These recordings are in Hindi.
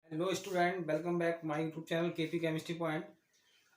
Hello student, welcome back my YouTube channel KP chemistry point.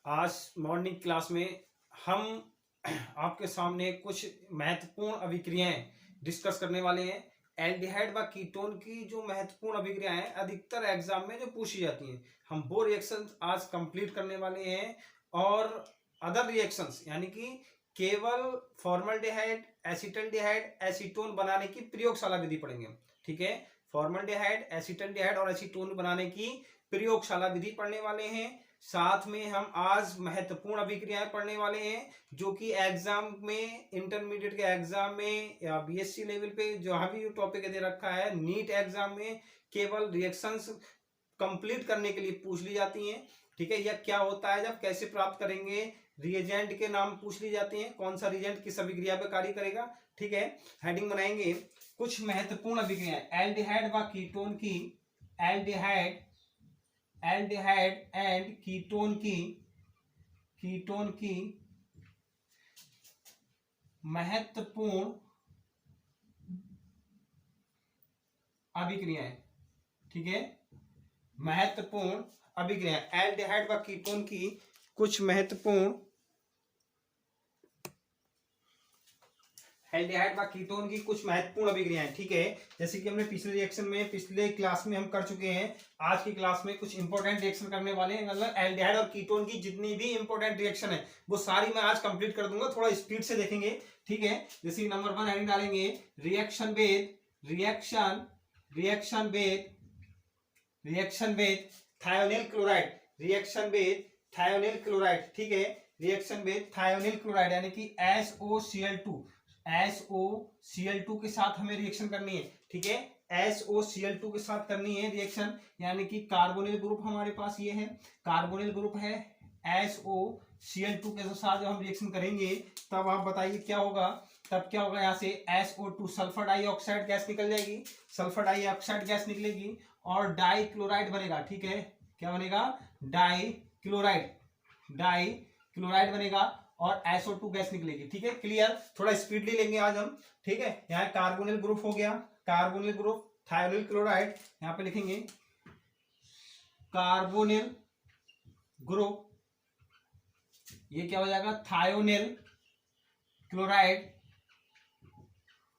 आज मॉर्निंग क्लास में हम आपके सामने कुछ महत्वपूर्ण अभिक्रियाएं डिस्कस करने वाले हैं। एल्डिहाइड व कीटोन की जो महत्वपूर्ण अभिक्रियाएं हैं अधिकतर एग्जाम में जो पूछी जाती हैं, हम वो रिएक्शंस आज कंप्लीट करने वाले हैं। और अदर रिएक्शंस यानी कि केवल फॉर्मल्डिहाइड, एसिटल्डिहाइड, एसीटोन बनाने की प्रयोगशाला विधि पढ़ेंगे। ठीक है, फॉर्मल्डिहाइड, एसिटल्डिहाइड और एसीटोन बनाने की प्रयोगशाला विधि पढ़ने वाले हैं। साथ में हम आज महत्वपूर्ण अभिक्रियाएं पढ़ने वाले हैं जो कि एग्जाम में, इंटरमीडिएट के एग्जाम में या बीएससी लेवल पे जहां भी टॉपिक दे रखा है, नीट एग्जाम में केवल रिएक्शंस कंप्लीट करने के लिए पूछ ली जाती हैं। ठीक है, यह क्या होता है, जब कैसे प्राप्त करेंगे, रिएजेंट के नाम पूछ ली जाते हैं, कौन सा रिएजेंट किस अभिक्रिया पे कार्य करेगा। ठीक है, हेडिंग बनाएंगे कुछ महत्वपूर्ण अभिक्रियाएं एल्डिहाइड व कीटोन की, एल्डिहाइड एल्डिहाइड एंड कीटोन की महत्वपूर्ण अभिक्रियाएं। ठीक है, महत्वपूर्ण अभिक्रियाएं एल्डिहाइड व कीटोन की कुछ महत्वपूर्ण एल्डिहाइड व कीटोन की कुछ महत्वपूर्ण अभिक्रियाएं। ठीक है, जैसे कि हमने पिछले रिएक्शन में, पिछले क्लास में हम कर चुके हैं। आज की क्लास में कुछ इंपॉर्टेंट रिएक्शन करने वाले हैं, मतलब एल्डिहाइड और कीटोन की जितनी भी इंपॉर्टेंट रिएक्शन है वो सारी मैं आज कंप्लीट कर दूंगा। थोड़ा स्पीड से देखेंगे। ठीक है, जैसे नंबर 1 हेडिंग डालेंगे reaction with thionyl chloride, reaction with thionyl chloride. ठीक है, रिएक्शन विद थायोनिल क्लोराइड यानी कि SOCl2 के साथ हमें रिएक्शन करनी है। ठीक है, SOCl2 के साथ करनी है रिएक्शन, यानी कि कार्बोनिल ग्रुप हमारे पास ये है, कार्बोनिल ग्रुप है। SOCl2 के साथ जब हम रिएक्शन करेंगे तब आप बताइए क्या होगा। तब क्या होगा, यहाँ से SO2 सल्फर डाइऑक्साइड गैस निकल जाएगी, सल्फर डाइऑक्साइड गैस निकलेगी और डाई क्लोराइड बनेगा। ठीक है, क्या बनेगा, डाई क्लोराइड बनेगा और SO2 गैस निकलेगी। ठीक है, क्लियर। थोड़ा स्पीडली लेंगे आज हम। ठीक है, यहाँ कार्बोनिल ग्रुप हो गया, कार्बोनिल ग्रुप थायोनिल क्लोराइड, यहाँ पे लिखेंगे कार्बोनिल ग्रुप, ये क्या हो जाएगा, थायोनिल क्लोराइड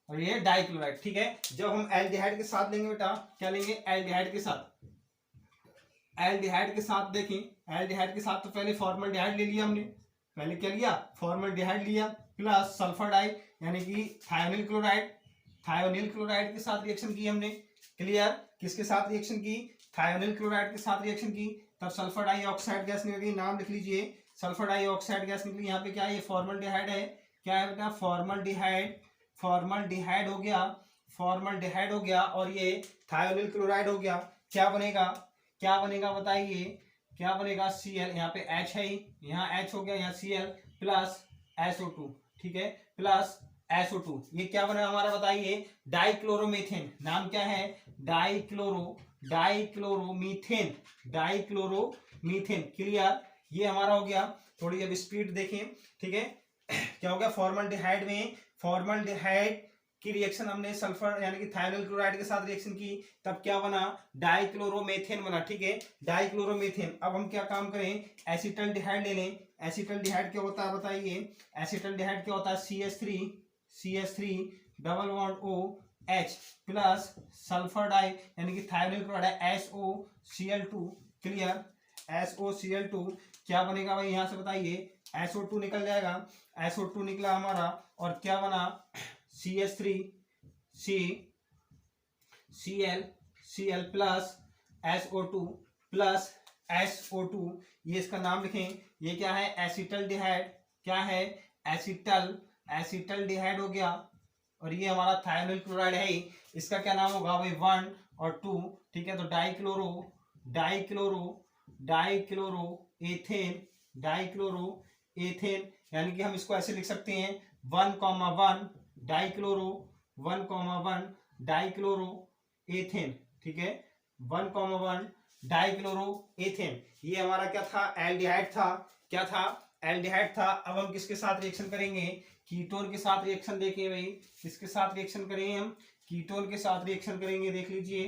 और ये डाइक्लोराइड। ठीक है, जब हम एल्डिहाइड के साथ लेंगे बेटा, क्या लेंगे, एल्डिहाइड के साथ देखें, एल्डिहाइड के साथ तो पहले फॉर्मल्डिहाइड ले लिया हमने, पहले क्या लिया, फॉर्मल्डिहाइड लिया प्लस सल्फर डाई यानी कि थायोनिल क्लोराइड के साथ रिएक्शन की हमने। क्लियर, किसके साथ रिएक्शन की, थायोनिल क्लोराइड के साथ रिएक्शन की, तब सल्फर डाइऑक्साइड गैस निकली, नाम लिख लीजिए, सल्फर डाइऑक्साइड गैस निकली। यहाँ पे क्या है, ये फॉर्मल्डिहाइड है, क्या है बेटा, फॉर्मल्डिहाइड हो गया और ये थायोनिल क्लोराइड हो गया। क्या बनेगा बताइए, क्या बनेगा, Cl, यहाँ पे H है, यहाँ H हो गया, यहाँ Cl प्लस SO2। ठीक है, प्लस SO2, ये क्या बना हमारा बताइए, डाइक्लोरोमीथेन। नाम क्या है, डाइक्लोरोमीथेन। क्लियर, ये हमारा हो गया। थोड़ी अब स्पीड देखें। ठीक है, क्या हो गया, फॉर्मल्डिहाइड की रिएक्शन हमने सल्फर यानी कि थायोनिल क्लोराइड के साथ रिएक्शन की, तब क्या बना, डाइक्लोरोमेथेन बना। ठीक है, डाइक्लोरोमेथेन। अब हम क्या काम करें, एसिटल्डिहाइड ले लें। एसिटल्डिहाइड क्या होता है बताइए, एसिटल्डिहाइड क्या होता है, CH3 double bond OH plus sulphur di यानी कि thionyl chloride SOCl2। Clear, SOCl2 क्या बनेगा भाई, यहां से बताइए, SO2 निकल जाएगा, SO2 निकला हमारा और क्या बना, CH3Cl प्लस SO2 ये इसका नाम लिखें, ये क्या है, एसिटल्डिहाइड, क्या है, एसिटल्डिहाइड हो गया और ये हमारा थायोनिल क्लोराइड है ही, इसका क्या नाम होगा भाई, 1 और 2। ठीक है, तो डाइक्लोरोएथेन यानी कि हम इसको ऐसे लिख सकते हैं 1,1 डाइक्लोरोएथेन। ठीक है, 1,1 डाइक्लोरोएथेन। ये हमारा क्या था, एल्डिहाइड था। क्या था, एल्डिहाइड था। अब हम किसके साथ रिएक्शन करेंगे, कीटोन के साथ रिएक्शन। देखिए भाई, किसके साथ रिएक्शन करेंगे हम, कीटोन के साथ रिएक्शन करेंगे। देख लीजिए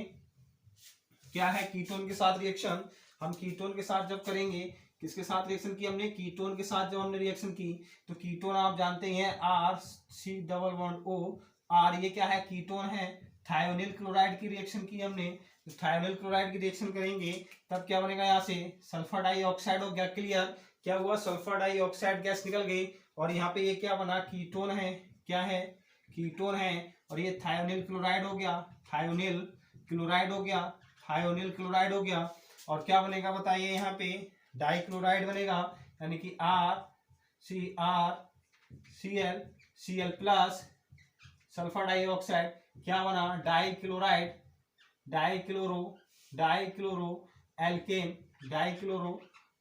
क्या है, कीटोन के साथ रिएक्शन। हम कीटोन के साथ जब करेंगे, किसके साथ रिएक्शन की हमने, कीटोन के साथ जब हमने रिएक्शन की, तो कीटोन आप जानते हैं R⁻C⁻O R, ये क्या है, कीटोन है। थायोनिल क्लोराइड की रिएक्शन की हमने, थायोनिल क्लोराइड की रिएक्शन करेंगे तब क्या बनेगा, यहाँ से सल्फर डाइऑक्साइड हो गया। क्लियर, क्या हुआ, सल्फर डाइऑक्साइड गैस निकल गई, और यहाँ पे ये क्या बना, कीटोन है। क्या है, कीटोन है, और ये थायोनिल क्लोराइड हो गया, थायोनिल क्लोराइड हो गया, थायोनिल क्लोराइड हो गया। और क्या बनेगा बताइए, यहाँ पे डाइक्लोराइड बनेगा, यानी कि RCl प्लस सल्फर डाइऑक्साइड, क्या बना, डाइक्लोराइड, डाइक्लोरो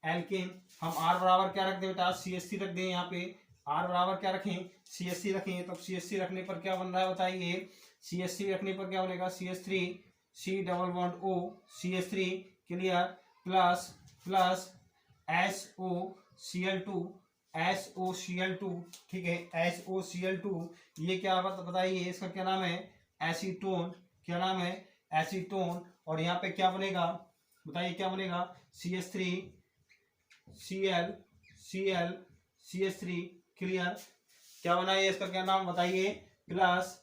एल्केन। हम R बराबर क्या रख दे बेटा, CH3 रख दें। यहाँ पे R बराबर क्या रखें, CH3 रखें। तब CH3 रखने पर क्या बन रहा है बताइए, CH3 रखने पर क्या बनेगा, CH3 C∬O CH3, clear, plus SOCl2, ठीक है, SOCl2, ये क्या बताइए, इसका क्या नाम है, एसीटोन। क्या नाम है, एसीटोन। और यहाँ पे क्या बनेगा बताइए, क्या बनेगा, CH3 CH3, क्लियर। क्या बना है, इसका क्या नाम बताइए, प्लस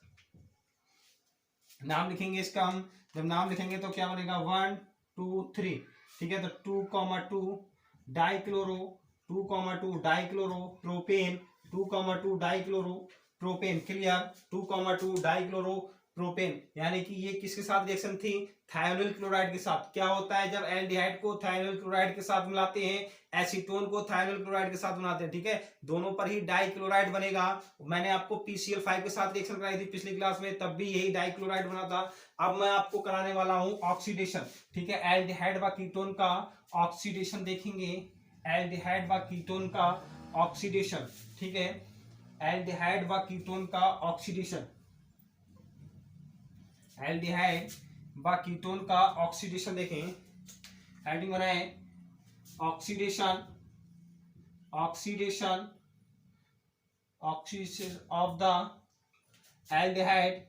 नाम लिखेंगे इसका हम, जब नाम लिखेंगे तो क्या बनेगा, 1 2 3, ठीक है। तो 2,2 dichloro, 2,2 dichloro propane, 2,2 dichloro propane, clear, 2,2 dichloro propane. यानी कि ये किसके साथ रिएक्शन थी, थायोनिल क्लोराइड के साथ। क्या होता है, जब एल्डिहाइड को थायोनिल क्लोराइड के साथ मिलाते हैं, एसीटोन को थायोनिल क्लोराइड के साथ बनाते हैं, ठीक है, दोनों पर ही डाइक्लोराइड बनेगा। मैंने आपको PCl5 के साथ रिएक्शन कराई थी पिछली क्लास में, तब भी यही डाइक्लोराइड बना था। अब मैं आपको कराने वाला हूं ऑक्सीडेशन, ठीक है, एल्डिहाइड व कीटोन का ऑक्सीडेशन देखेंगे, एल्डिहाइड व कीटोन का ऑक्सीडेशन, ठीक है, एल्डिहाइड व कीटोन का ऑक्सीडेशन, एल्डिहाइड व कीटोन का ऑक्सीडेशन देखें। हेडिंग बनाए, oxidation oxidation of the aldehyde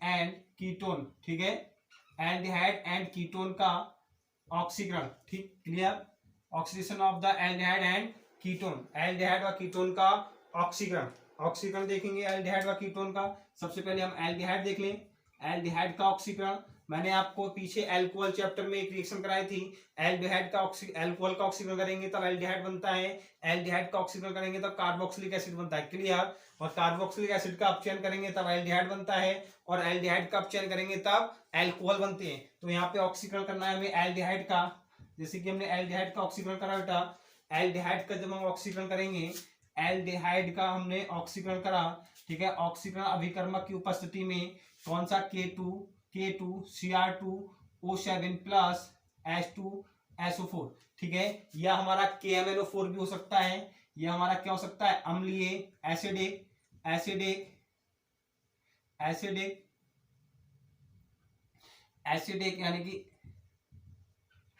and ketone, ठीक है, एल्डिहाइड एंड कीटोन का ऑक्सीकरण, ठीक, clear, oxidation of the aldehyde and ketone, aldehyde व कीटोन का ऑक्सीकरण देखेंगे, एल्डिहाइड व कीटोन का। सबसे पहले हम एल्डिहाइड देख लें, एल्डिहाइड का ऑक्सीकरण। मैंने आपको पीछे एल्कोहल चैप्टर में एक रिएक्शन कराई थी, एल्डिहाइड का एल्कोहल का ऑक्सीकरण करेंगे तब एल्डिहाइड बनता है, एल्डिहाइड का ऑक्सीकरण करेंगे तब कार्बोक्सिलिक एसिड बनता है, क्लियर, और कार्बोक्सिलिक एसिड का अपचयन करेंगे तब एल्डिहाइड बनता है, और एल्डिहाइड का अपचयन करेंगे तब एल्कोहल बनते हैं। तो यहाँ पे ऑक्सीकरण करना है हमें एल्डिहाइड का, जैसे कि हमने एल्डिहाइड का ऑक्सीकरण करा बेटा, एल्डिहाइड का जब हम ऑक्सीकरण करेंगे, एल्डिहाइड का हमने ऑक्सीकरण करा, ठीक है, ऑक्सीकरण अभिकर्मक की उपस्थिति में कौन सा, K2Cr2O7 प्लस H2SO4, ठीक है, या हमारा KMnO4 भी हो सकता है, यह हमारा क्या हो सकता है, अम्लीय एसिडिक यानी कि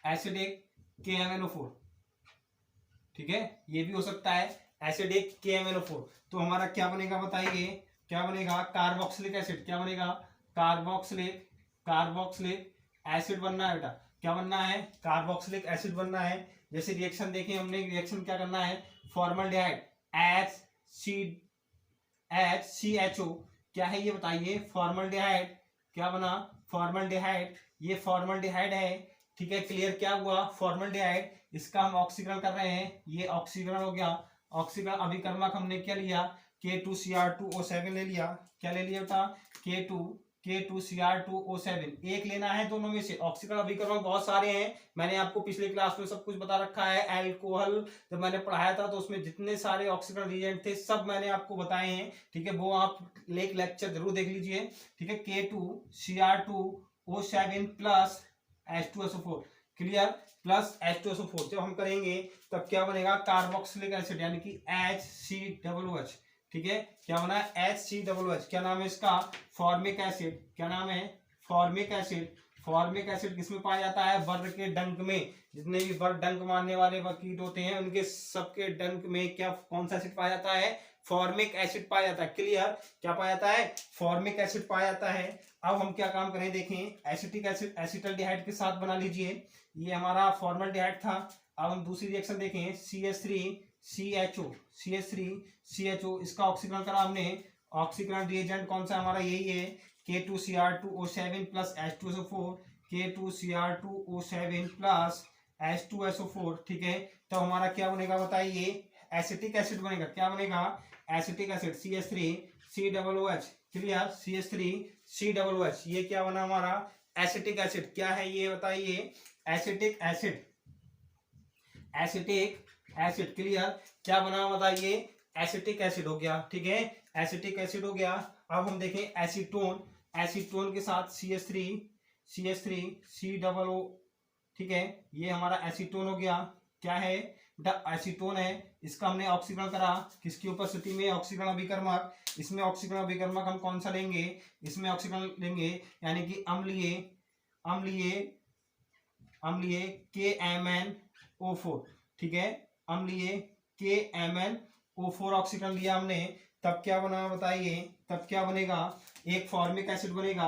एसिडिक KMnO4, ठीक है, ये भी हो सकता है एसिडिक KMnO4। तो हमारा क्या बनेगा बताइए, क्या बनेगा, कार्बोक्सिलिक एसिड, क्या बनेगा, कार्बोक्सिलिक एसिड बनना है बेटा, क्या बनना है, कार्बोक्सिलिक एसिड बनना है। जैसे रिएक्शन देखें हमने, रिएक्शन क्या करना है, फॉर्मल्डिहाइड HCHO, क्या है ये बताइए, फॉर्मल्डिहाइड, क्या बना, फॉर्मल्डिहाइड, ये फॉर्मल्डिहाइड है, ठीक है, क्लियर, क्या हुआ, फॉर्मल्डिहाइड, इसका हम ऑक्सीकरण कर रहे हैं, ये ऑक्सीकरण हो गया। ऑक्सीकरण अभिकर्मक हमने क्या लिया, K2Cr2O7 ले लिया, क्या ले लिया बेटा, K2Cr2O7, एक लेना है दोनों में से। ऑक्सीकरण अभिकर्मक बहुत सारे हैं, मैंने आपको पिछले क्लास में सब कुछ बता रखा है, एल्कोहल जब मैंने पढ़ाया था तो उसमें जितने सारे ऑक्सीकरण रिएजेंट थे सब मैंने आपको बताए हैं, ठीक है, वो आप एक लेक्चर जरूर देख लीजिए, ठीक है, K2Cr2O7 plus H2SO4, clear, plus H2SO4 जब हम करेंगे तब क्या बनेगा, कार्बोक्सिलिक एसिड यानी कि HCOOH, ठीक है, क्या बना है, HCOOH, क्या नाम है इसका, फॉर्मिक एसिड, क्या नाम है, फॉर्मिक एसिड। फॉर्मिक एसिड किसमें पाया जाता है, वर्ग के डंक में, जितने भी वर्ग डंक मारने वाले कीट होते हैं उनके सबके डंक में क्या, कौन सा एसिड पाया जाता है, फॉर्मिक एसिड पाया जाता है। क्लियर, क्या पाया जाता है? फॉर्मिक एसिड पाया जाता है। अब हम क्या काम करें, देखें, एसिटिक एसिड एसिटल्डिहाइड के साथ बना लीजिए, ये हमारा फॉर्मल्डिहाइड था। अब हम दूसरी रिएक्शन देखें, CH3CHO, इसका ऑक्सीकरण करा हमने। ऑक्सीकरण रिएजेंट कौन सा हमारा? यही है, K2Cr2O7 plus H2SO4, K2Cr2O7 plus H2SO4। ठीक है, तो हमारा क्या बनेगा बताइए? एसिटिक एसिड बनेगा। क्या बनेगा? Acetic acid CH3COOH। Clear, CH3COOH, ये क्या बना हमारा? Acetic acid. क्या है ये बताइए? Acetic acid, acetic acid. Clear, क्या बना बताइए? एसिटिक एसिड हो गया। ठीक है, एसिटिक एसिड हो गया। अब हम देखें एसीटोन, एसीटोन के साथ CH3COO। ठीक है, ये हमारा एसीटोन हो गया। क्या है बेटा? एसीटोन है। इसका हमने ऑक्सीकरण करा, किसकी उपस्थिति में? ऑक्सीकरण अभिकर्मक। इसमें ऑक्सीकरण अभिकर्मक हम कौन सा लेंगे? इसमें ऑक्सीकरण लेंगे यानी कि अम्लीय अम्लीय अम्लीय KMnO4। ठीक है, अम्लीय KMnO4 ऑक्सीकरण लिया हमने, तब क्या बना बताइए? तब क्या बनेगा? एक फॉर्मिक एसिड बनेगा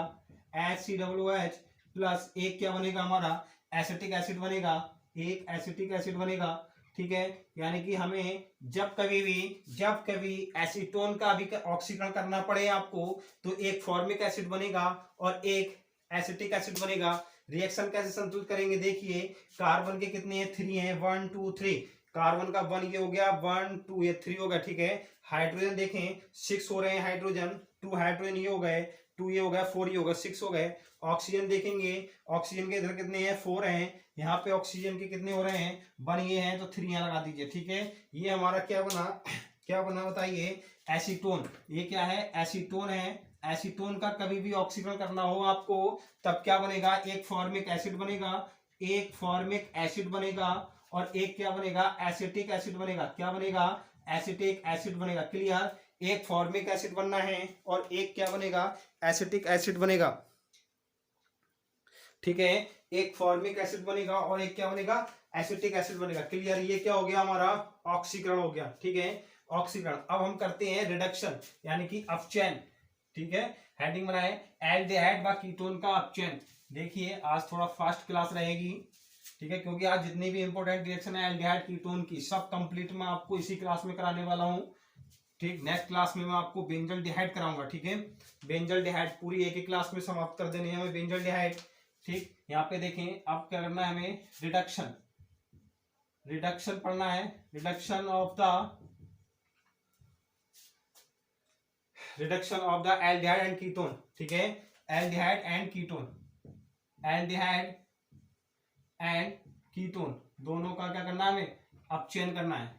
HCOOH प्लस एक क्या बनेगा हमारा? एसिटिक एसिड बनेगा, एक एसिटिक एसिड बनेगा। ठीक है, यानी कि हमें जब कभी एसीटोन का भी ऑक्सीकरण करना पड़े आपको, तो एक फॉर्मिक एसिड बनेगा और एक एसिटिक एसिड बनेगा। रिएक्शन कैसे संतुलित करेंगे? देखिए, कार्बन के कितने हैं? 3 हैं, 1 2 3। कार्बन का 1 ये हो गया, 1 2 ये 3 हो गया। ठीक है, हाइड्रोजन देखें 6 हो रहे हैं, हाइड्रोजन 2 हाइड्रोजन ये हो गए, 2 ये हो गया, 4 ये हो गया, 6 हो गए। ऑक्सीजन देखेंगे, ऑक्सीजन के इधर कितने हैं? 4 हैं। यहाँ पे ऑक्सीजन के कितने हो रहे हैं? 1 ये हैं, तो 3 यहाँ लगा दीजिए। ठीक है, ये हमारा क्या बना? क्या बना बताइए? एसीटोन। ये क्या है? एसीटोन है। एसीटोन का कभी भी ऑक्सीकरण करना हो आपको, तब क्या बनेगा? एक फॉर्मिक एसिड बनेगा, एक फॉर्मिक एसिड बनेगा और एक क्या बनेगा? एसिटिक एसिड बनेगा। क्या बनेगा? एसिटिक एसिड बनेगा। क्लियर, एक फॉर्मिक एसिड बनना है और एक क्या बनेगा? एसिटिक एसिड बनेगा। ठीक है, एक फॉर्मिक एसिड बनेगा और एक क्या बनेगा? एसिटिक एसिड बनेगा। क्लियर, ये क्या हो गया हमारा? ऑक्सीकरण हो गया। ठीक है, ऑक्सीकरण। अब हम करते हैं रिडक्शन यानी कि अपचयन। ठीक है, हेडिंग बनाए, एल्डिहाइड व कीटोन का अपचयन। देखिए, आज थोड़ा फास्ट क्लास रहेगी। ठीक है, क्योंकि आज जितनी भी इंपॉर्टेंट रिएक्शन है एल्डिहाइड कीटोन की, सब कंप्लीट मैं आपको इसी क्लास में कराने वाला हूं। ठीक, नेक्स्ट क्लास में मैं आपको बेंजल्डिहाइड कराऊंगा। ठीक है, बेंजल्डिहाइड पूरी एक ही क्लास में समाप्त कर देनी है हमें बेंजल्डिहाइड। ठीक, यहाँ पे देखें, अब क्या करना है हमें? रिडक्शन, रिडक्शन पढ़ना है। Reduction of the aldehyde and ketone. ठीक है, aldehyde and ketone, aldehyde and ketone दोनों का क्या करना है हमें? अपचयन करना है।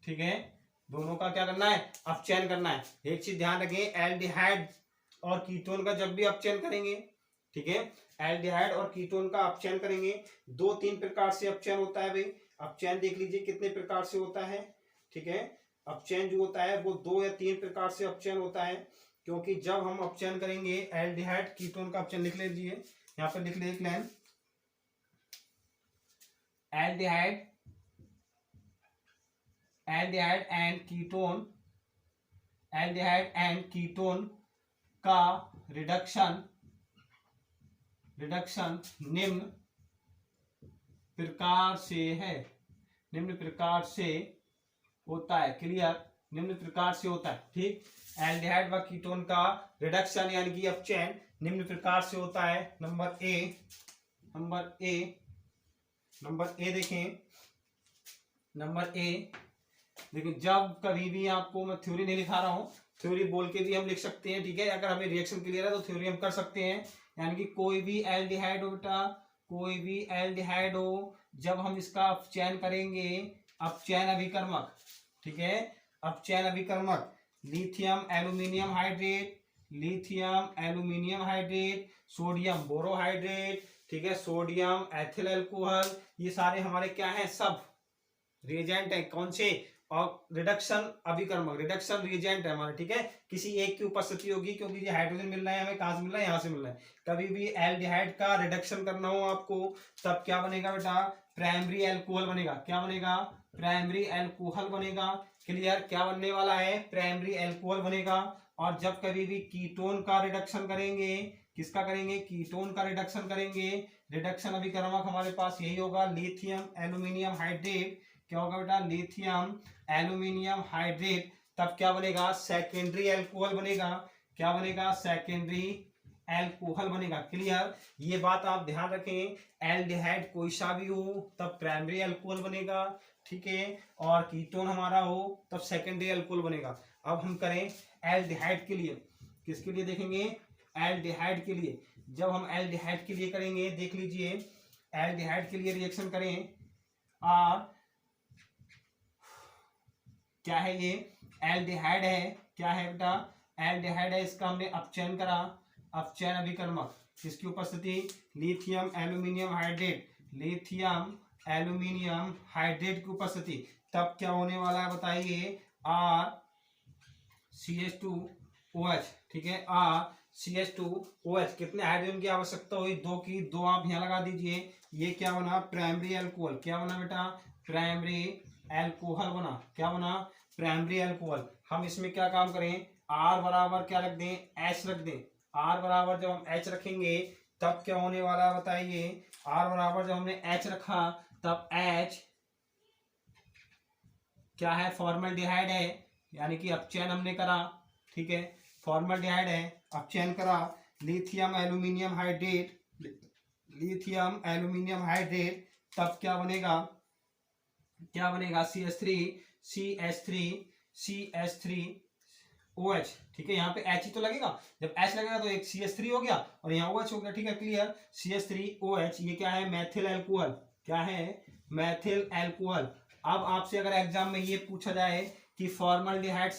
ठीक है, दोनों का क्या करना है? अपचयन करना है। एक चीज ध्यान रखें, एल्डिहाइड और कीटोन का जब भी अपचयन करेंगे, ठीक है, एल्डिहाइड और कीटोन का अपचयन करेंगे, 2-3 प्रकार से अपचयन होता है भाई। अपचयन देख लीजिए कितने प्रकार से होता है। ठीक है, अपचयन जो होता है वो 2 या 3 प्रकार से अपचयन होता है, क्योंकि जब हम अपचयन करेंगे एल्डिहाइड कीटोन का अपचयन लिख लीजिए, यहाँ पे लिख लीजिए line, aldehyde and ketone, aldehyde and ketone का रिडक्शन निम्न प्रकार से है, निम्न प्रकार से होता है। क्लियर, निम्न प्रकार से होता है। ठीक, एल्डिहाइड व कीटोन का रिडक्शन यानी कि अपचयन निम्न प्रकार से होता है। नंबर ए देखें, नंबर ए देखिए, जब कभी भी आपको मैं थ्योरी नहीं लिखा रहा हूं, थ्योरी बोल के भी हम लिख सकते हैं। ठीक है, अगर हमें रिएक्शन क्लियर है तो थ्योरी हम कर सकते हैं। यानी कि कोई भी एल्डिहाइड हो बेटा, कोई भी एल्डिहाइड हो, जब हम इसका अपचयन करेंगे, अपचयन अभिकर्मक, ठीक है, अपचयन अभिकर्मक, lithium aluminium hydrate, lithium aluminium hydrate, sodium borohydrate, ठीक है, सोडियम एथिल अल्कोहल, ये सारे हमारे क्या हैं? सब रिएजेंट है। कौन से? और रिडक्शन अभिकर्मक, रिडक्शन रिएजेंट है हमारे। ठीक है, किसी एक की उपस्थिति होगी, क्योंकि ये हाइड्रोजन मिल रहा है हमें, कहां से मिल रहा है? यहाँ से मिल रहा है। कभी भी एल्डिहाइड का रिडक्शन करना हो आपको, तब क्या बनेगा बेटा? प्राइमरी अल्कोहल बनेगा। क्या बनेगा? प्राइमरी अल्कोहल बनेगा। क्लियर, क्या बनने वाला है, प्राइमरी अल्कोहल बनेगा। और जब कभी भी कीटोन का रिडक्शन करेंगे, किसका करेंगे, कीटोन का रिडक्शन करेंगे, रिडक्शन अभिकर्मक हमारे पास यही होगा, लिथियम एल्यूमिनियम हाइड्रेट। क्या होगा बेटा, लिथियम एल्यूमिनियम हाइड्रेट। तब क्या बनेगा, सेकेंडरी अल्कोहल बनेगा। क्या बनेगा, सेकेंडरी अल्कोहल बनेगा। क्लियर, ये बात आप ध्यान रखें, एल्डिहाइड कोई सा भी हो तब प्राइमरी अल्कोहल बनेगा, ठीक है, और कीटोन हमारा हो तब सेकेंडरी अल्कोहल बनेगा। अब हम करें एल्डिहाइड के लिए, किसके लिए देखेंगे, एल्डिहाइड के लिए। जब हम एल्डिहाइड के लिए करेंगे, देख लीजिए, एल्डिहाइड के लिए रिएक्शन करें, और क्या है ये, एल्डिहाइड है, क्या है बेटा, एल्डिहाइड है, इसका हमने अपचयन करा, अपचयन अभिकर्मक, किसकी उपस्थिति, lithium aluminium hydrate, lithium aluminium hydrate की उपस्थिति। तब क्या होने वाला है बताइए, RCH2OH, ठीक है, RCH2OH। कितने हाइड्रोजन की आवश्यकता हुई, 2 की, 2 आप यहाँ लगा दीजिए। ये क्या बना, प्राइमरी अल्कोहल। क्या बना बेटा, प्राइमरी अल्कोहल बना। क्या बना, प्राइमरी अल्कोहल। हम इसमें क्या काम करें, R बराबर क्या रख दें, H रख दें। R बराबर जब हम H रखेंगे तब क्या होने वाला है बताइए, R बराबर जब हमने H रखा तब H क्या है, फॉर्मल्डिहाइड है, यानी कि अपचयन हमने करा, ठीक है, फॉर्मल्डिहाइड है, अपचयन करा, lithium aluminium hydrate, lithium aluminium hydrate. तब क्या बनेगा, क्या बनेगा, CH3OH, ठीक है, यहाँ पे H ही तो लगेगा, जब H लगेगा तो एक CH3 हो गया और यहाँ OH हो गया, ठीक है, क्लियर, CH3OH। ये क्या है, मैथिल अल्कोहल। क्या है, मैथिल अल्कोहल। अब आपसे अगर एग्जाम में ये पूछा जाए कि फॉर्मल्डिहाइड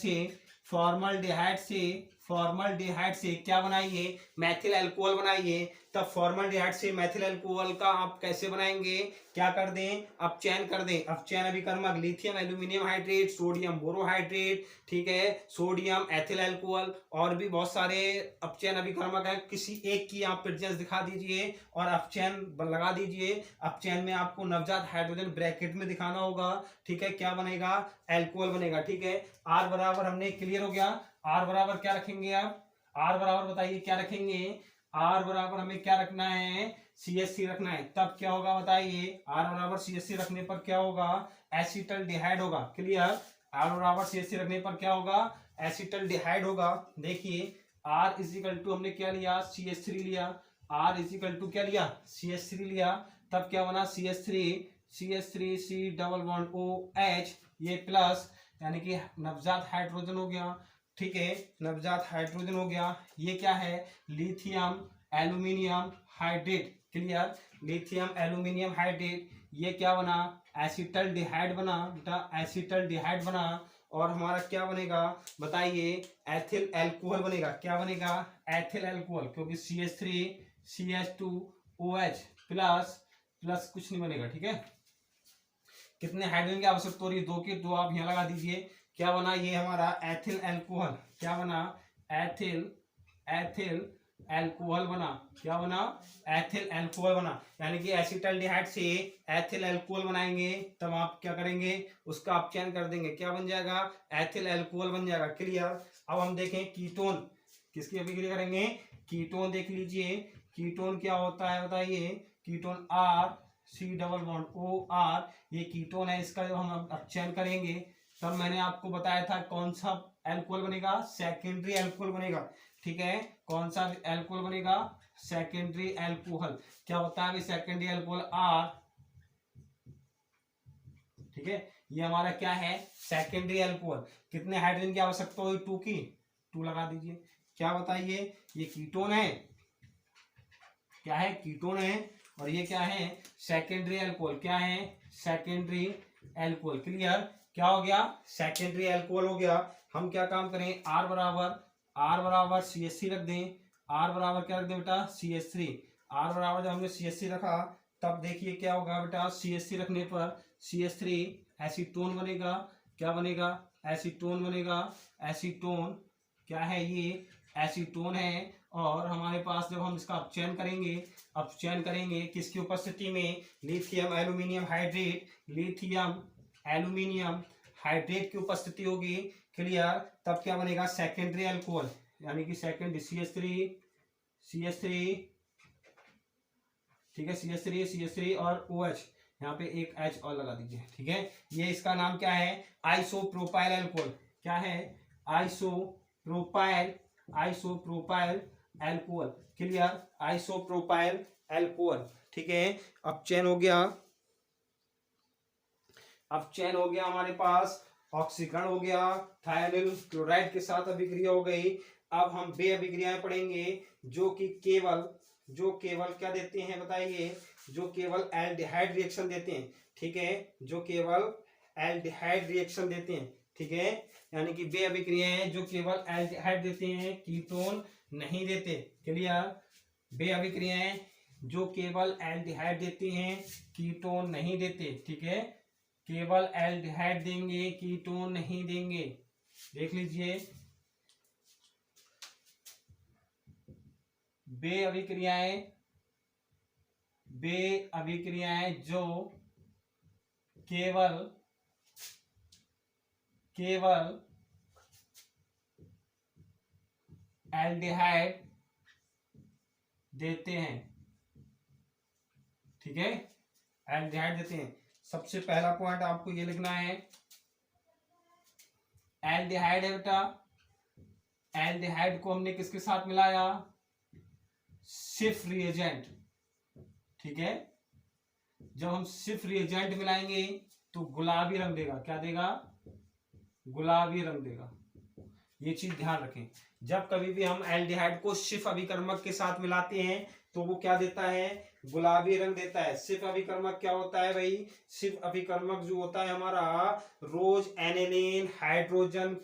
से क्या बनाइए, मैथिल अल्कोहल बनाइए, तब फॉर्मल्डिहाइड से मैथिल अल्कोहल का आप कैसे बनाएंगे, क्या कर दें, अपचयन कर दें। अपचयन अभिकर्मक, lithium aluminium hydrate, sodium borohydrate, ठीक है, सोडियम एथिल अल्कोहल, और भी बहुत सारे अपचयन अभिकर्मक हैं, किसी एक की आप प्रेजेंस दिखा दीजिए और अपचयन लगा दीजिए। अपचयन में आपको नवजात हाइड्रोजन ब्रैकेट में दिखाना होगा, ठीक है, क्या बनेगा, अल्कोहल बनेगा, ठीक है। आर बराबर हमने क्लियर हो गया, आर बराबर क्या रखेंगे आप, आर बराबर बताइए क्या रखेंगे, आर बराबर हमें क्या रखना है, CH3 रखना है। तब क्या होगा बताइए, आर बराबर CH3 रखने पर क्या होगा, एसिटल्डिहाइड होगा। क्लियर, आर बराबर CH3 रखने पर क्या होगा, एसिटल्डिहाइड होगा। देखिए, R इजिकल टू हमने क्या लिया, CH3 लिया, R इजिकल टू क्या लिया, CH3 लिया। तब क्या बना, CH3 C double bond OH, ये प्लस, यानी कि नवजात हाइड्रोजन हो गया, ठीक है, नवजात हाइड्रोजन हो गया। ये क्या है, lithium aluminium hydrate. Clear, lithium aluminium hydrate. ये क्या बना, एसिटल्डिहाइड बना बेटा, एसिटल्डिहाइड बना। और हमारा क्या बनेगा बताइए, एथिल अल्कोहल बनेगा। क्या बनेगा, एथिल अल्कोहल, क्योंकि CH3 CH2OH प्लस प्लस कुछ नहीं बनेगा, ठीक है। कितने हाइड्रोजन की आवश्यकता हो रही है, 2 की, 2 आप यहाँ लगा दीजिए। क्या बना, ये हमारा एथिल अल्कोहल। क्या बना, एथिल अल्कोहल बना। क्या बना, एथिल अल्कोहल बना, यानी कि एसिटल्डिहाइड से एथिल अल्कोहल बनाएंगे, तब आप क्या करेंगे, उसका अपचयन कर देंगे, क्या बन जाएगा, एथिल अल्कोहल बन जाएगा। क्लियर। अब हम देखें कीटोन, किसकी अभिक्रिया करेंगे, कीटोन देख लीजिए, कीटोन क्या होता है बताइए, ketone C double bond OR, ये कीटोन है, इसका जब हम अपचयन करेंगे तब मैंने आपको बताया था कौन सा अल्कोहल बनेगा, सेकेंडरी अल्कोहल बनेगा, ठीक है। कौन सा अल्कोहल बनेगा, सेकेंडरी अल्कोहल। क्या होता है सेकेंडरी अल्कोहल, R, ठीक है, ये हमारा क्या है, सेकेंडरी अल्कोहल। कितने हाइड्रोजन की आवश्यकता हुई, 2 की, 2 लगा दीजिए। क्या बताइए, ये कीटोन है, क्या है, कीटोन है, और ये क्या है, सेकेंडरी अल्कोहल। क्या है, सेकेंडरी अल्कोहल। क्लियर, क्या हो गया, सेकेंडरी अल्कोहल हो गया। हम क्या काम करें, R बराबर CH3 रख दें, R बराबर क्या रख दें बेटा, CH3। R बराबर जब हमने CH3 रखा तब देखिए क्या होगा बेटा, CH3 रखने पर CH3 एसीटोन बनेगा। क्या बनेगा, एसीटोन बनेगा, एसीटोन। क्या है, ये एसीटोन है। और हमारे पास जब हम इसका अपचयन करेंगे किसकी उपस्थिति में, lithium aluminium hydrate, lithium aluminium hydrate की उपस्थिति होगी, क्लियर, तब क्या बनेगा सेकेंडरी अल्कोहल, यानी कि सेकेंड CH3 ठीक है, CH3 और OH, यहाँ पे एक H और लगा दीजिए, ठीक है। ये इसका नाम क्या है, आइसोप्रोपाइल अल्कोहल। क्या है, isopropyl alcohol, clear, isopropyl alcohol, ठीक है। अब चेन हो गया, हमारे पास ऑक्सीकरण हो गया, थायोनिल क्लोराइड के साथ अभिक्रिया हो गई। अब हम बे अभिक्रियाएं पढ़ेंगे जो कि केवल क्या देते हैं बताइए, जो केवल एल्डिहाइड रिएक्शन देते हैं, ठीक है, जो केवल एल्डिहाइड रिएक्शन देते हैं, ठीक है, यानी कि बे अभिक्रियाएं जो केवल एल्डिहाइड देते हैं, कीटोन नहीं देते, क्लियर। बे अभिक्रियाएं जो केवल एल्डिहाइड देते हैं, कीटोन नहीं देते, ठीक है, केवल एल्डिहाइड देंगे, कीटोन नहीं देंगे। देख लीजिए, बे अभिक्रियाएं जो केवल एल्डिहाइड देते हैं, ठीक है, एल्डिहाइड देते हैं। सबसे पहला पॉइंट आपको ये लिखना है, एल्डिहाइड है बेटा, एल्डिहाइड को हमने किसके साथ मिलाया, सिफ रिएजेंट, ठीक है। जब हम सिफ रिएजेंट मिलाएंगे तो गुलाबी रंग देगा, क्या देगा, गुलाबी रंग देगा। ये चीज ध्यान रखें, जब कभी भी हम एल्डिहाइड को सिफ अभिकर्मक के साथ मिलाते हैं तो वो क्या देता है, गुलाबी रंग देता है। सिफ अभिकर्मक क्या होता है भाई, सिफ अभिकर्मक जो होता है हमारा रोज एनिलीन हाइड्रोजन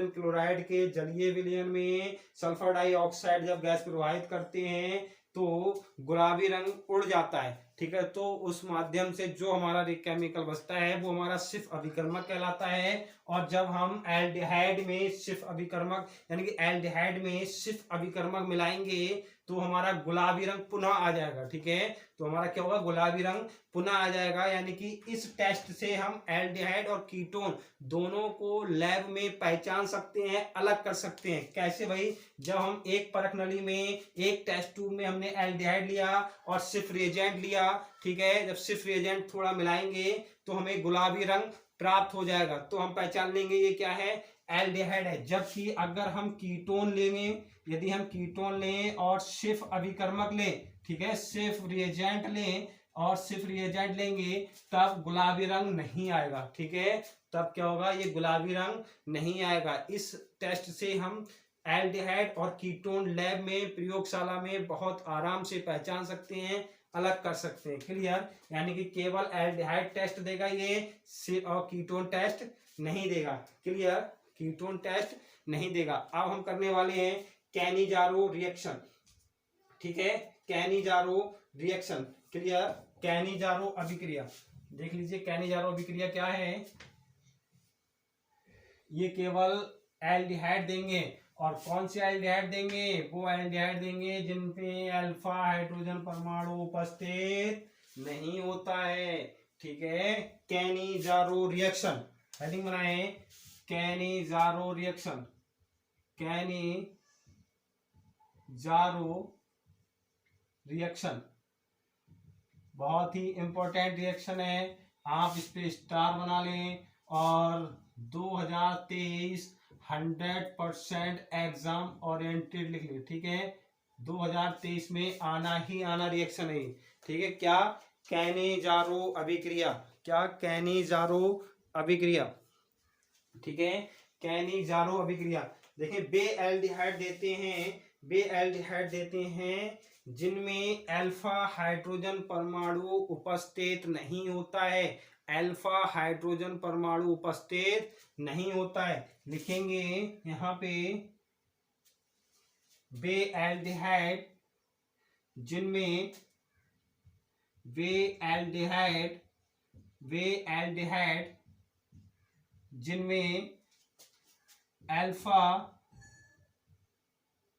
क्लोराइड के जलीय विलयन में सल्फर डाइऑक्साइड जब गैस प्रवाहित करते हैं तो गुलाबी रंग उड़ जाता है, ठीक है। तो उस माध्यम से जो हमारा केमिकल बचता है वो हमारा सिर्फ अभिकर्मक कहलाता है। और जब हम एल्डिहाइड में सिर्फ अभिकर्मक यानी कि एल्डिहाइड में सिर्फ अभिकर्मक मिलाएंगे तो हमारा गुलाबी रंग पुनः आ जाएगा, ठीक है। तो हमारा क्या होगा, गुलाबी रंग पुनः आ जाएगा। यानी कि इस टेस्ट से हम एल्डिहाइड और कीटोन दोनों को लैब में पहचान सकते हैं, अलग कर सकते हैं। कैसे भाई, जब हम एक परख नली में एक टेस्ट ट्यूब में हमने एल्डिहाइड लिया और सिर्फ रिएजेंट लिया, ठीक है, जब सिर्फ रिएजेंट थोड़ा मिलाएंगे तो हमें गुलाबी रंग प्राप्त हो जाएगा, तो हम पहचान लेंगे ये क्या है, एल्डिहाइड है। जबकि अगर हम कीटोन लेंगे, यदि हम कीटोन लें और सिर्फ अभिकर्मक लें, ठीक है, सिर्फ रिएजेंट लें और सिर्फ रिएजेंट लेंगे तब गुलाबी रंग नहीं आएगा, ठीक है, तब क्या होगा, ये गुलाबी रंग नहीं आएगा। इस टेस्ट से हम एल्डिहाइड और कीटोन लैब में प्रयोगशाला में बहुत आराम से पहचान सकते हैं, अलग कर सकते हैं, क्लियर। यानी कि केवल एल्डिहाइड टेस्ट देगा ये और कीटोन टेस्ट नहीं देगा, क्लियर, कीटोन टेस्ट नहीं देगा। अब हम करने वाले हैं कैनिजारो रिएक्शन, ठीक है, कैनिजारो रिएक्शन, क्लियर, कैनिजारो अभिक्रिया। देख लीजिए कैनिजारो अभिक्रिया क्या है, ये केवल एल्डिहाइड देंगे। और कौन से एल्डिहाइड देंगे, वो एल्डिहाइड देंगे जिनपे अल्फा हाइड्रोजन परमाणु उपस्थित नहीं होता है, ठीक है। कैनिजारो रिएक्शन, हेडिंग बनाए, कैनिजारो रिएक्शन, कैनिजारो रिएक्शन बहुत ही इंपॉर्टेंट रिएक्शन है, आप इस पे स्टार बना लें। और 2023 100% एग्जाम ओरिएंटेड लिख ले, ठीक है, 2023 में आना ही आना रिएक्शन है, ठीक है। क्या, कैनिजारो अभिक्रिया, क्या, कैनिजारो अभिक्रिया, ठीक है, कैनिजारो अभिक्रिया। देखिए बे एल्डिहाइड देते हैं जिनमें अल्फा हाइड्रोजन परमाणु उपस्थित नहीं होता है, अल्फा हाइड्रोजन परमाणु उपस्थित नहीं होता है। लिखेंगे यहाँ पे बे एल्डिहाइड जिनमें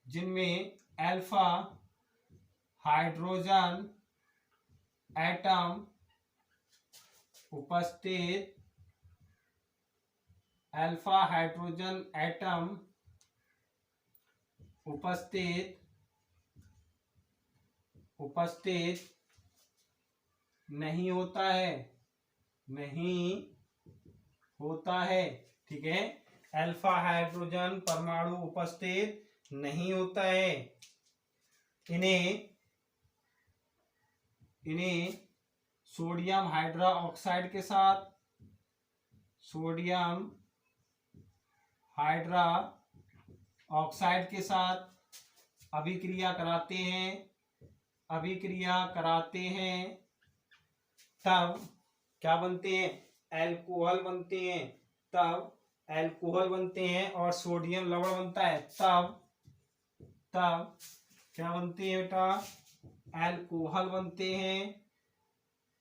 जिनमें अल्फा हाइड्रोजन एटम उपस्थित अल्फा हाइड्रोजन एटम उपस्थित नहीं होता है। ठीक है, अल्फा हाइड्रोजन परमाणु उपस्थित नहीं होता है। इन्हें सोडियम हाइड्रोक्साइड के साथ अभिक्रिया कराते हैं, तब क्या बनते हैं? अल्कोहल बनते हैं और सोडियम लवण बनता है। तब क्या बनते हैं बेटा? अल्कोहल बनते हैं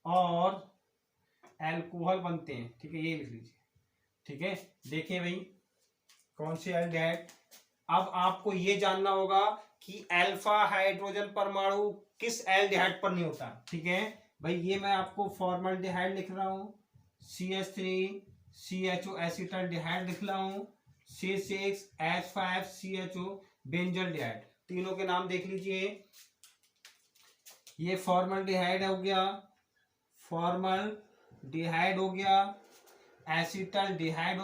और अल्कोहल बनते हैं। ठीक है, ये लिख लीजिए। ठीक है, देखिए भाई कौन से एल्डिहाइड। अब आपको ये जानना होगा कि अल्फा हाइड्रोजन परमाणु किस एल्डिहाइड पर नहीं होता। ठीक है भाई, ये मैं आपको फॉर्मल्डिहाइड लिख रहा हूँ, CH3CHO एसिटल्डिहाइड लिख रहा हूँ, C6H5CHO बेंजल्डिहाइड। तीनों के नाम देख लीजिए। ये फॉर्मल्डिहाइड हो गया, एसिटल्डिहाइड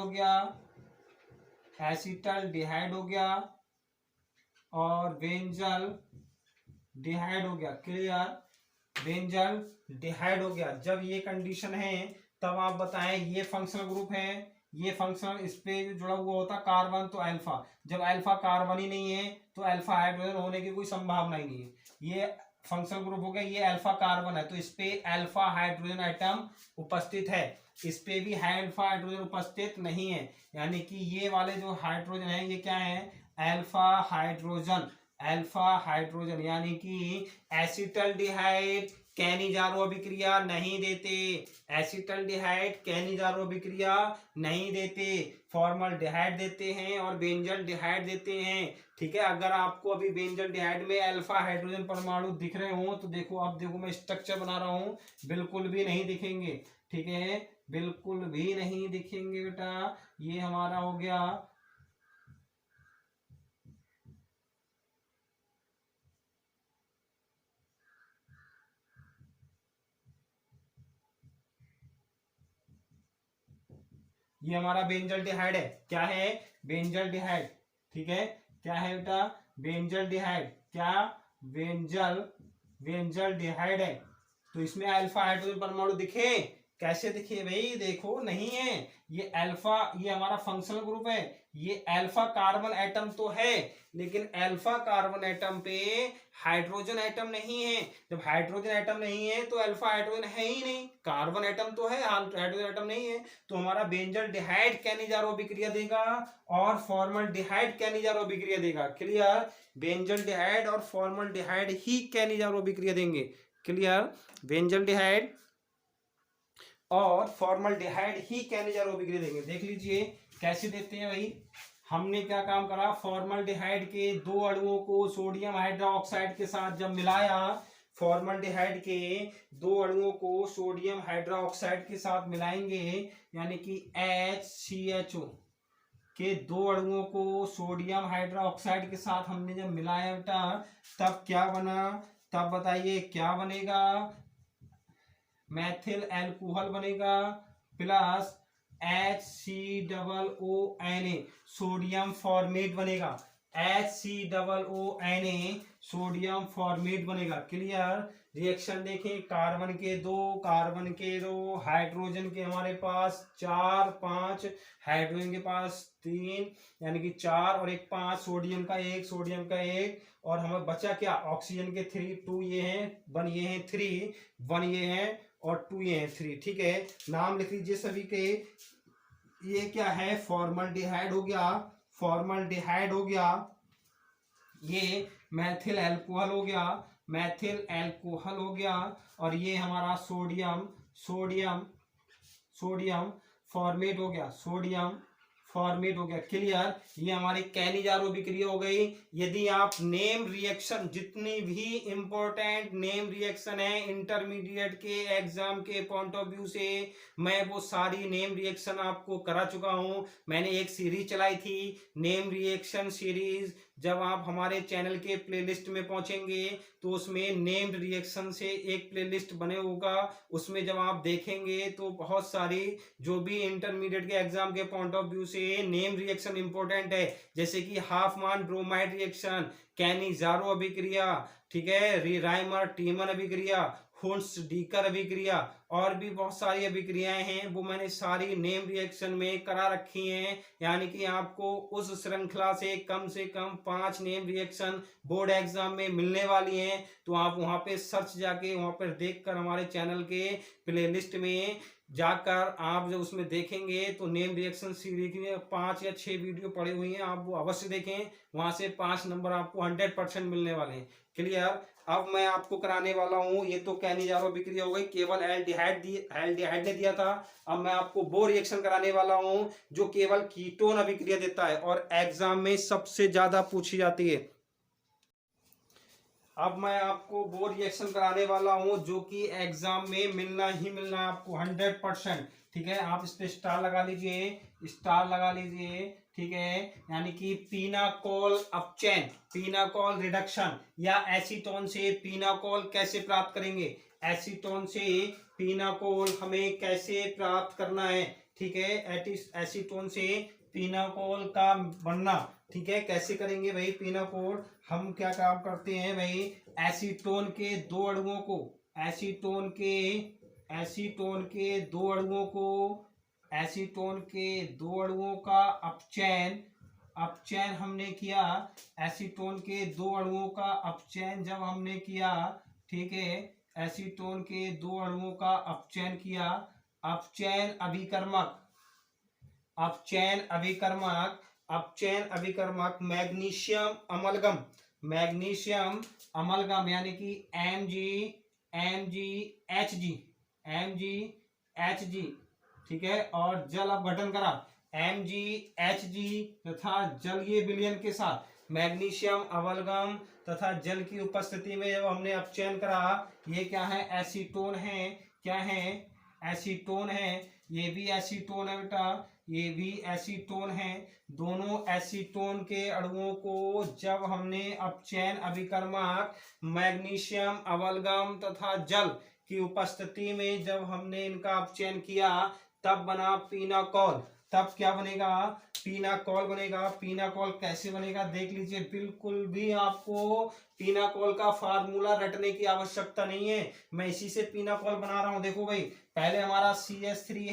हो गया और बेंजल्डिहाइड हो गया। क्लियर, बेंजल्डिहाइड हो गया। जब ये कंडीशन है तब आप बताएं ये फंक्शनल ग्रुप है, ये फंक्शनल इस पे जुड़ा हुआ होता कार्बन, तो अल्फा। जब अल्फा कार्बन ही नहीं है तो अल्फा हाइड्रोजन होने की कोई संभावना ही नहीं है। ये फंक्शनल ग्रुप हो गया, ये अल्फा कार्बन है तो इस पे अल्फा हाइड्रोजन एटम उपस्थित है, इस पे भी अल्फा हाइड्रोजन उपस्थित नहीं है। यानी कि ये वाले जो हाइड्रोजन है ये क्या है? Alpha hydrogen. यानी कि एसिटल्डिहाइड कैनिजारो अभिक्रिया नहीं देते, फॉर्मल्डिहाइड देते हैं और बेंजल्डिहाइड देते हैं। ठीक है, अगर आपको अभी बेंजल्डिहाइड में अल्फा हाइड्रोजन परमाणु दिख रहे हो तो देखो, अब देखो मैं स्ट्रक्चर बना रहा हूं, बिल्कुल भी नहीं दिखेंगे। ठीक है, बिल्कुल भी नहीं दिखेंगे बेटा। ये हमारा हो गया ये हमारा बेंजल्डिहाइड है। क्या है? बेंजल्डिहाइड। ठीक है, क्या है बेटा? बेंजल्डिहाइड। क्या? बेंजल्डिहाइड है। तो इसमें अल्फा हाइड्रोजन परमाणु दिखे? कैसे दिखे भाई? देखो नहीं है। ये अल्फा, ये हमारा फंक्शनल ग्रुप है, ये अल्फा कार्बन एटम तो है लेकिन अल्फा कार्बन एटम पे हाइड्रोजन एटम नहीं है। जब हाइड्रोजन एटम नहीं है तो अल्फा हाइड्रोजन है ही नहीं, कार्बन एटम तो है, हाइड्रोजन एटम नहीं है। तो हमारा बेंजल्डिहाइड कैनिजारो अभिक्रिया देगा और फॉर्मल्डिहाइड कैनिजारो अभिक्रिया देगा। क्लियर, बेंजल्डिहाइड और फॉर्मल्डिहाइड ही कैनिजारो अभिक्रिया देंगे। क्लियर, बेंजल्डिहाइड और फॉर्मल्डिहाइड ही कैनिजारो अभिक्रिया देंगे। देख लीजिए कैसे देते हैं भाई। हमने क्या काम करा? फॉर्मल्डिहाइड के दो अणुओं को सोडियम हाइड्रोक्साइड के साथ जब मिलाया, फॉर्मल्डिहाइड के दो अणुओं को सोडियम हाइड्रोक्साइड के साथ मिलाएंगे, यानी कि HCHO के दो अणुओं को सोडियम हाइड्रोक्साइड के साथ हमने जब मिलाया बेटा, तब क्या बना? तब बताइए क्या बनेगा? मैथिल अल्कोहल बनेगा प्लस HCOONA सोडियम फॉर्मेट बनेगा। HCOONA सोडियम फॉर्मेट बनेगा। क्लियर, रिएक्शन देखें, कार्बन के दो हाइड्रोजन के हमारे पास 4 5, हाइड्रोजन के पास 3 यानी कि 4 और 1 5, सोडियम का 1 और हमें बचा क्या? ऑक्सीजन के 3 2 ये हैं, 1 ये हैं, 3 1 ये हैं और 2 ये हैं 3। ठीक है, नाम लिख लीजिए सभी के। ये क्या है? फॉर्मल्डिहाइड हो गया, ये मैथिल अल्कोहल हो गया और ये हमारा सोडियम फॉर्मेट हो गया। सोडियम फॉर्मेट हो गया। क्लियर, ये हमारी कैनिजारो अभिक्रिया हो गई। यदि आप नेम रिएक्शन, जितनी भी इंपॉर्टेंट नेम रिएक्शन है इंटरमीडिएट के एग्जाम के पॉइंट ऑफ व्यू से, मैं वो सारी नेम रिएक्शन आपको करा चुका हूं। मैंने एक सीरीज चलाई थी, नेम रिएक्शन सीरीज। जब आप हमारे चैनल के प्लेलिस्ट में पहुंचेंगे तो उसमें नेम्ड रिएक्शन से एक प्लेलिस्ट बने होगा, उसमें जब आप देखेंगे तो बहुत सारी जो भी इंटरमीडिएट के एग्जाम के पॉइंट ऑफ व्यू से नेम रिएक्शन इंपॉर्टेंट है, जैसे कि हाफमान ब्रोमाइड रिएक्शन, कैनिजारो अभिक्रिया, ठीक है, राइमर टीमन अभिक्रिया, हुंस डीकर अभिक्रिया, और भी बहुत सारी अभिक्रियाएं हैं, वो मैंने सारी नेम रिएक्शन में करा रखी हैं। यानी कि आपको उस श्रृंखला से कम 5 नेम रिएक्शन बोर्ड एग्जाम में मिलने वाली हैं। तो आप वहां पे सर्च जाके वहां पर देखकर हमारे चैनल के प्लेलिस्ट में जाकर आप जब उसमें देखेंगे तो नेम रिएक्शन सीरीज में 5 या 6 वीडियो पड़ी हुई हैं, आप वो अवश्य देखें। वहां से 5 नंबर आपको 100% मिलने वाले हैं। क्लियर, अब मैं आपको कराने वाला हूं, ये तो कैनिजारो अभिक्रिया हो गई, केवल एल्डिहाइड ने दिया था। अब मैं आपको वो रिएक्शन कराने वाला हूं जो केवल कीटोन अभिक्रिया देता है और एग्जाम में सबसे ज्यादा पूछी जाती है। अब मैं आपको वो रिएक्शन कराने वाला हूं जो कि एग्जाम में मिलना ही मिलना है आपको 100%। ठीक है, आप इस पे स्टार लगा लीजिए, स्टार लगा लीजिए। ठीक है, यानी कि पीनाकोल अपचैन, पीनाकोल रिडक्शन या एसीटोन से पीनाकोल कैसे प्राप्त करेंगे, एसीटोन से पीनाकोल हमें कैसे प्राप्त करना है। ठीक है, एसीटोन से पीनाकोल का बनना, ठीक है, कैसे करेंगे भाई पीनाकोल। हम क्या काम करते हैं भाई, एसीटोन के दो अणुओं को, एसीटोन के दो अणुओं को, एसीटोन के दो अणुओं का अपचयन हमने किया। एसीटोन के दो अणुओं का अपचयन जब हमने किया, ठीक है, एसीटोन के दो अणुओं का अपचयन किया, अपचयन अभिकर्मक मैग्नीशियम अमलगम यानी कि MgHg, ठीक है, और जल अपघटन करा MgHg तथा जल ये विलयन के साथ मैग्नीशियम अमलगम तथा जल की उपस्थिति में जब हमने अपचयन करा, ये क्या है, एसीटोन है। क्या है, एसीटोन है। ये भी एसीटोन है बेटा, ये भी एसीटोन है। दोनों एसीटोन के अणुओं को जब हमने अपचयन अभिकर्मक मैग्नीशियम अमलगम तथा जल की उपस्थिति में जब हमने इनका अपचयन किया, तब बना पीनाकोल। तब क्या बनेगा, पीनाकोल बनेगा। पीनाकोल कैसे बनेगा देख लीजिए, बिल्कुल भी आपको पीनाकोल का फार्मूला रटने की आवश्यकता नहीं है, मैं इसी से पीनाकोल बना रहा हूं। देखो भाई, पहले हमारा CH3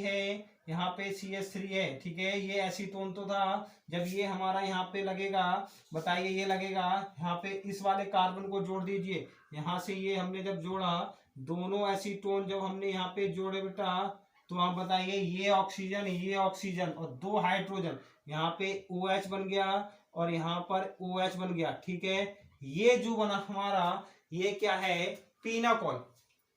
है, यहाँ पे CH3 है, ठीक है, ये एसीटोन तो था। जब ये हमारा यहाँ पे लगेगा, बताइए ये लगेगा यहाँ पे, इस वाले कार्बन को जोड़ दीजिए। यहाँ से ये हमने जब जोड़ा, दोनों एसीटोन जब हमने यहाँ पे जोड़े बेटा, तो आप बताइए ये ऑक्सीजन और दो हाइड्रोजन, यहाँ पे OH बन गया और यहाँ पर OH बन गया। ठीक है, ये जो बना हमारा, ये क्या है, पीनाकोल।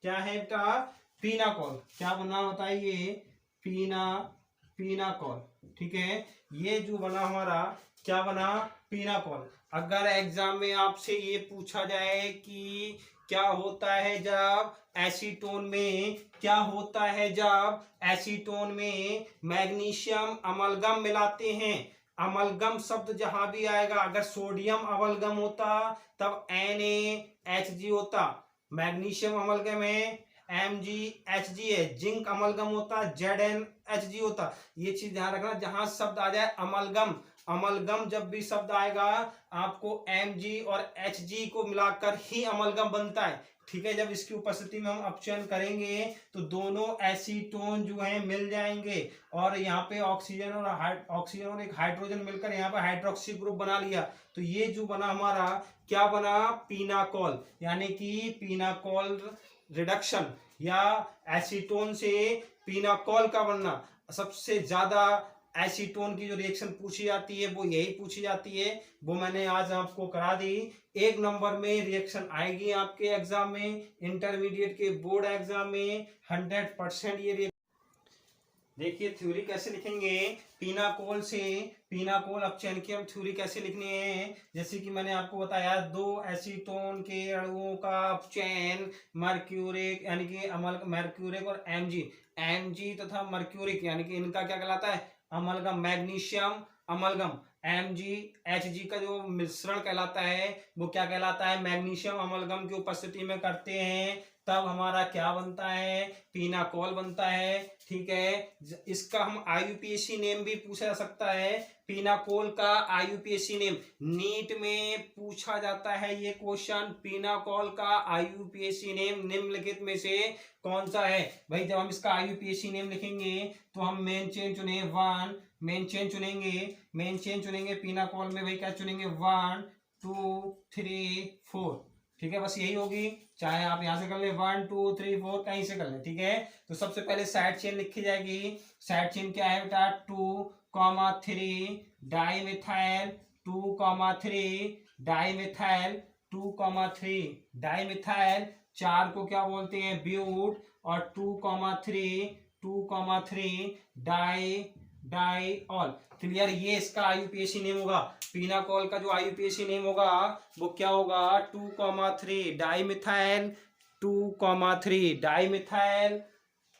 क्या है बेटा, पीनाकोल। क्या बना बताइए, पीनाकोल। ठीक है, ये जो बना हमारा, क्या बना, पीनाकोल। अगर एग्जाम में आपसे ये पूछा जाए कि क्या होता है जब एसीटोन में मैग्नीशियम अमलगम मिलाते हैं, अमलगम शब्द जहां भी आएगा, अगर सोडियम अमलगम होता तब NaHG होता, मैग्नीशियम अमलगम है MgHg है, जिंक अमलगम होता ZnHg होता। ये चीज ध्यान रखना, जहां शब्द आ जाए अमलगम जब भी शब्द आएगा आपको Mg और Hg को मिलाकर ही अमलगम बनता है। ठीक है, जब इसकी उपस्थिति में हम अपचयन करेंगे तो दोनों एसीटोन जो है मिल जाएंगे और यहाँ पे ऑक्सीजन और एक हाइड्रोजन मिलकर यहाँ पे हाइड्रोक्सी ग्रुप बना लिया। तो ये जो बना हमारा, क्या बना, पीनाकोल। यानी कि पीनाकोल रिडक्शन या एसीटोन से पीनाकोल का बनना। सबसे ज्यादा एसीटोन की जो रिएक्शन पूछी जाती है वो यही पूछी जाती है, वो मैंने आज आपको करा दी। 1 नंबर में रिएक्शन आएगी आपके एग्जाम में, इंटरमीडिएट के बोर्ड एग्जाम में 100% ये देखिए थ्योरी कैसे लिखेंगे, पीनाकोल से, पीनाकोल अपचयन की हम थ्योरी कैसे लिखनी है। जैसे कि मैंने आपको बताया, दो एसीटोन के अणुओं का अपचयन मर्क्यूरिक यानी कि अमल, मर्क्यूरिक और एमजी तथा मर्क्यूरिक यानी कि इनका क्या कहलाता है, amalgam, magnesium amalgam. H G का जो मिश्रण कहलाता है वो क्या कहलाता है, मैग्नीशियम अमलगम की उपस्थिति में करते हैं, तब हमारा क्या बनता है, पीनाकोल बनता है। ठीक है, इसका हम आईयूपीएसी नेम भी पूछा जा सकता है, पीनाकोल का आईयूपीएसी नेम। नीट में पूछा जाता है ये क्वेश्चन, पीनाकोल का आईयूपीएसी नेम निम्नलिखित में से कौन सा है। भाई जब हम इसका आईयूपीएसी नेम लिखेंगे तो हम मेन चेन चुने 1, मेन चेन चुनेंगे पीनाकोल में। भाई क्या चुनेंगे, 1 2 3 4। ठीक है, बस यही होगी, चाहे आप यहां से कर ले 1 2 3 4 कहीं से कर ले। ठीक है, तो सबसे पहले साइड चेन लिखी जाएगी। साइड चेन क्या है बेटा, 2,3 dimethyl, 2,3 dimethyl, 2,3 di methyl. 4 को क्या बोलते हैं, ब्यूट, और 2,3 डाई ऑल। क्लियर, ये इसका आईयूपीएसी नेम होगा। पीनाकोल का जो आईयूपीएसी नेम होगा वो क्या होगा, 2,3 dimethyl, 2,3 dimethyl,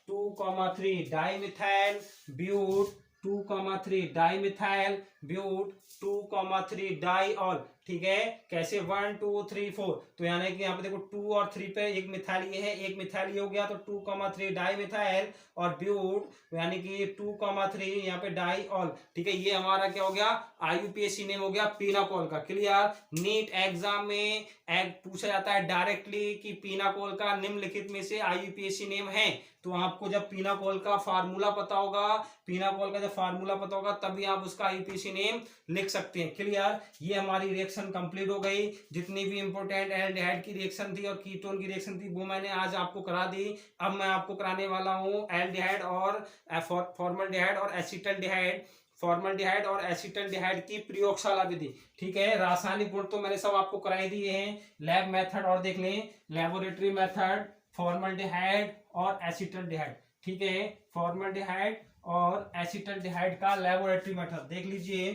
2,3 dimethyl ब्यूट, 2,3 डाई मिथाइल ब्यूट, 2,3 डाई ऑल। ठीक है, कैसे, 1 2 3 4। तो यानी कि यहाँ पे देखो 2 और 3 पे एक मिथाइल ये है, एक मिथाइल ये हो गया, तो 2,3 डाई मिथाइल और ब्यूट यानी कि 2,3 यहाँ पे डाई ऑल। ठीक है, ये हमारा क्या हो गया, आईयूपीएसी नेम हो गया पीनाकोल का। क्लियर, नीट एग्जाम में पूछा जाता है डायरेक्टली कि पीनाकोल का निम्नलिखित में से आईयूपीएसी नेम है। तो आपको जब पीनाकोल का फार्मूला पता होगा, पीनाकोल का जब फार्मूला पता होगा तभी आप उसका आईयूपीएसी नेम लिख सकते हैं। क्लियर, ये हमारी रिएक्शन कंप्लीट हो गई। जितनी भी इंपॉर्टेंट एल्डिहाइड की रिएक्शन थी और कीटोन की रिएक्शन थी वो मैंने आज आपको करा दी। अब मैं आपको कराने वाला हूँ एल्डिहाइड और फॉर्मल्डिहाइड और एसिटल्डिहाइड, फॉर्मल्डिहाइड और एसिटल्डिहाइड की प्रयोगशाला विधि। ठीक है, रासायनिक गुण तो मैंने सब आपको कराई दिए हैं। लैब मेथड और देख लें, लेबोरेटरी मेथड, फॉर्मल्डिहाइड और एसिटल्डिहाइड। ठीक है, फॉर्मल्डिहाइड और एसिटल्डिहाइड का लेबोरेटरी मेथड देख लीजिए।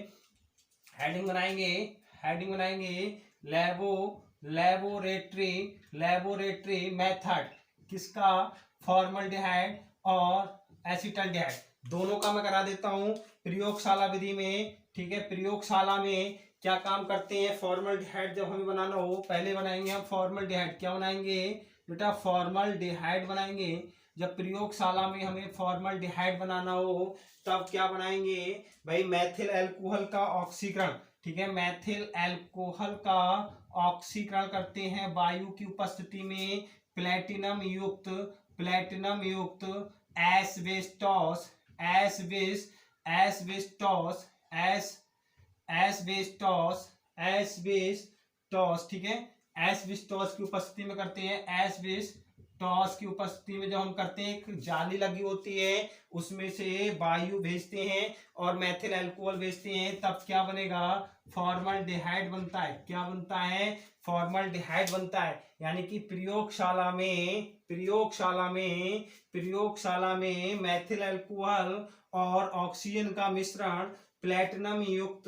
हेडिंग बनाएंगे लेबोरेटरी मेथड किसका, फॉर्मल्डिहाइड और एसिटल्डिहाइड दोनों का मैं करा देता हूं प्रयोगशाला विधि में। ठीक है, प्रयोगशाला में क्या काम करते हैं, फॉर्मल्डिहाइड जब हमें बनाना हो पहले बनाएंगे हम फॉर्मल्डिहाइड। क्या बनाएंगे बेटा, फॉर्मल्डिहाइड बनाएंगे। जब प्रयोगशाला में हमें फॉर्मल्डिहाइड बनाना हो तब क्या बनाएंगे भाई, मैथिल अल्कोहल का ऑक्सीकरण। ठीक है, मैथिल अल्कोहल का ऑक्सीकरण करते हैं वायु की उपस्थिति में प्लेटिनम युक्त एस्बेस्टॉस, ठीक है, एस्बेस्टॉस की उपस्थिति में करते हैं। एस्बेस्टॉस की उपस्थिति में जब हम करते हैं, एक जाली लगी होती है उसमें से वायु भेजते हैं और मैथिल अल्कोहल भेजते हैं, तब क्या बनेगा, फॉर्मल्डिहाइड बनता है। क्या बनता है, फॉर्मल्डिहाइड बनता है। यानी कि प्रयोगशाला में मैथिल अल्कोहल और ऑक्सीजन का मिश्रण प्लेटिनम युक्त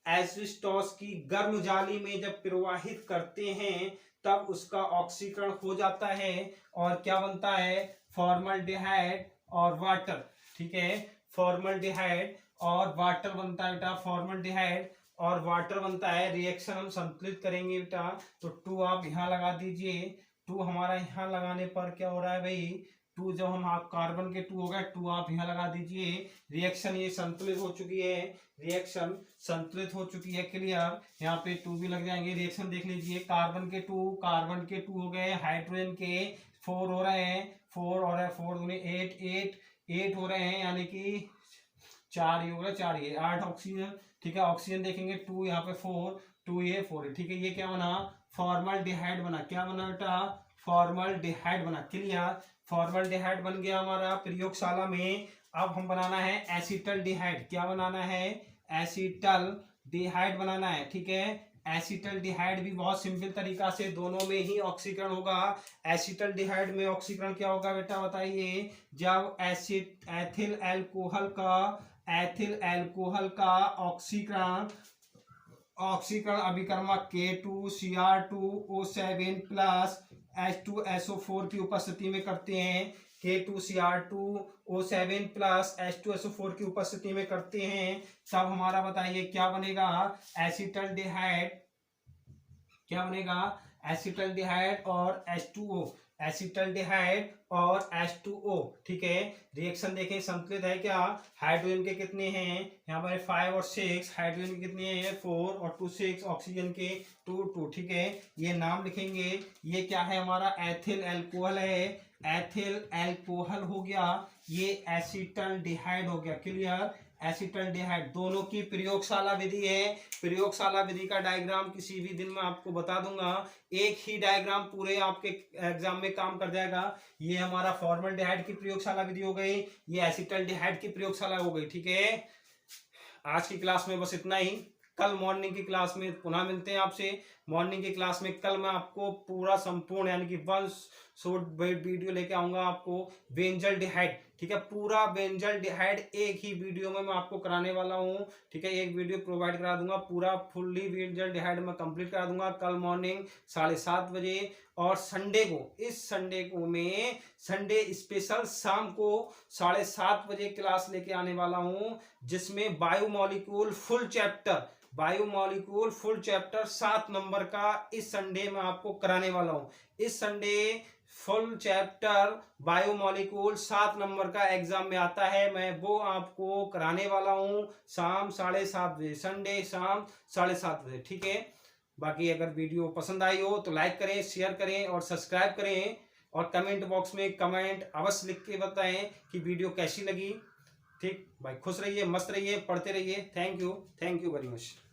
एस्बेस्टॉस की गर्म जाली में जब प्रवाहित करते हैं तब उसका ऑक्सीकरण हो जाता है और क्या बनता है, फॉर्मल्डिहाइड और वाटर। ठीक है, फॉर्मल्डिहाइड और वाटर बनता है बेटा, फॉर्मल्डिहाइड और वाटर बनता है। रिएक्शन हम संतुलित करेंगे बेटा, तो 2 आप यहाँ लगा दीजिए। 2 हमारा यहाँ लगाने पर क्या हो रहा है भाई, 2 जब हम आप कार्बन के 2 हो गए, 2 आप यहाँ लगा दीजिए। रिएक्शन ये संतुलित हो चुकी है, क्लियर। यहाँ पे 2 भी लग जाएंगे। रिएक्शन देख लीजिए, कार्बन के 2 हो गए, हाइड्रोजन के 4 हो रहे हैं, 4 और 4 दूनी 8 हो रहे हैं, यानी कि 4 ही हो गए, 4 ये 8 ऑक्सीजन। ठीक है, ऑक्सीजन देखेंगे 2 यहाँ पे 4, 2 ये 4 है। ठीक है, ये क्या बना, फॉर्मल्डिहाइड बना। क्या बना बेटा, फॉर्मल्डिहाइड बना। क्लियर, फॉर्मल्डिहाइड बन गया हमारा प्रयोगशाला में। अब हम बनाना है एसिटल्डिहाइड। क्या बनाना है, एसिटल्डिहाइड बनाना है। ठीक है, एसिटल्डिहाइड भी बहुत सिंपल तरीका से दोनों में ही ऑक्सीकरण होगा। एसिटल्डिहाइड में ऑक्सीकरण क्या होगा बेटा बताइए, जब एथिल एल्कोहल का ऑक्सीकरण अभिकर्मक K2Cr2O7 प्लस H2SO4 की उपस्थिति में करते हैं, K2Cr2O7 प्लस H2SO4 की उपस्थिति में करते हैं, तब हमारा बताइए क्या बनेगा, एसिटल्डिहाइड क्या बनेगा, एसिटल्डिहाइड और H2O, एसिटल्डिहाइड और H2O, ठीक है। रिएक्शन देखें संतुलित है क्या, हाइड्रोजन के कितने हैं यहाँ पर 5 और 6, हाइड्रोजन के कितने हैं 4 और 2 6, ऑक्सीजन के 2 2, ठीक है। ये नाम लिखेंगे, ये क्या है हमारा एथिल एल्कोहल है, एथिल एल्कोहल हो गया, ये एसिटल्डिहाइड हो गया, क्लियर। एसिटल्डिहाइड दोनों की प्रयोगशाला विधि है, प्रयोगशाला विधि का डायग्राम किसी भी दिन में आपको बता दूंगा, एक ही डायग्राम पूरे आपके एग्जाम में काम कर जाएगा। ये हमारा फॉर्मल्डिहाइड की प्रयोगशाला विधि हो गई, ये एसिटल्डिहाइड की प्रयोगशाला हो गई, ठीक है। आज की क्लास में बस इतना ही, कल मॉर्निंग की क्लास में पुनः मिलते हैं आपसे। मॉर्निंग की क्लास में कल मैं आपको पूरा संपूर्ण यानी कि वन शॉर्ट वीडियो लेके आऊंगा आपको बेंजल्डिहाइड, ठीक है। पूरा बेंजल्डिहाइड एक ही वीडियो में मैं आपको कराने वाला हूँ, ठीक है। एक वीडियो प्रोवाइड करा दूंगा, पूरा फुल्ली बेंजल्डिहाइड में कंप्लीट करा दूंगा कल मॉर्निंग 7:30 बजे। और संडे को, इस संडे को मैं संडे स्पेशल शाम को 7:30 बजे क्लास लेके आने वाला हूँ, जिसमें बायोमॉलिक्यूल फुल चैप्टर 7 नंबर का इस संडे में आपको कराने वाला हूं। इस Sunday full chapter biomolecule 7 number का एग्जाम में आता है, मैं वो आपको कराने वाला हूं शाम 7:30 बजे, संडे शाम 7:30 बजे, ठीक है। बाकी अगर वीडियो पसंद आई हो तो लाइक करें, शेयर करें और सब्सक्राइब करें, और कमेंट बॉक्स में कमेंट अवश्य लिख के बताएं कि वीडियो कैसी लगी, ठीक भाई। खुश रहिए, मस्त रहिए, पढ़ते रहिए। Thank you very much.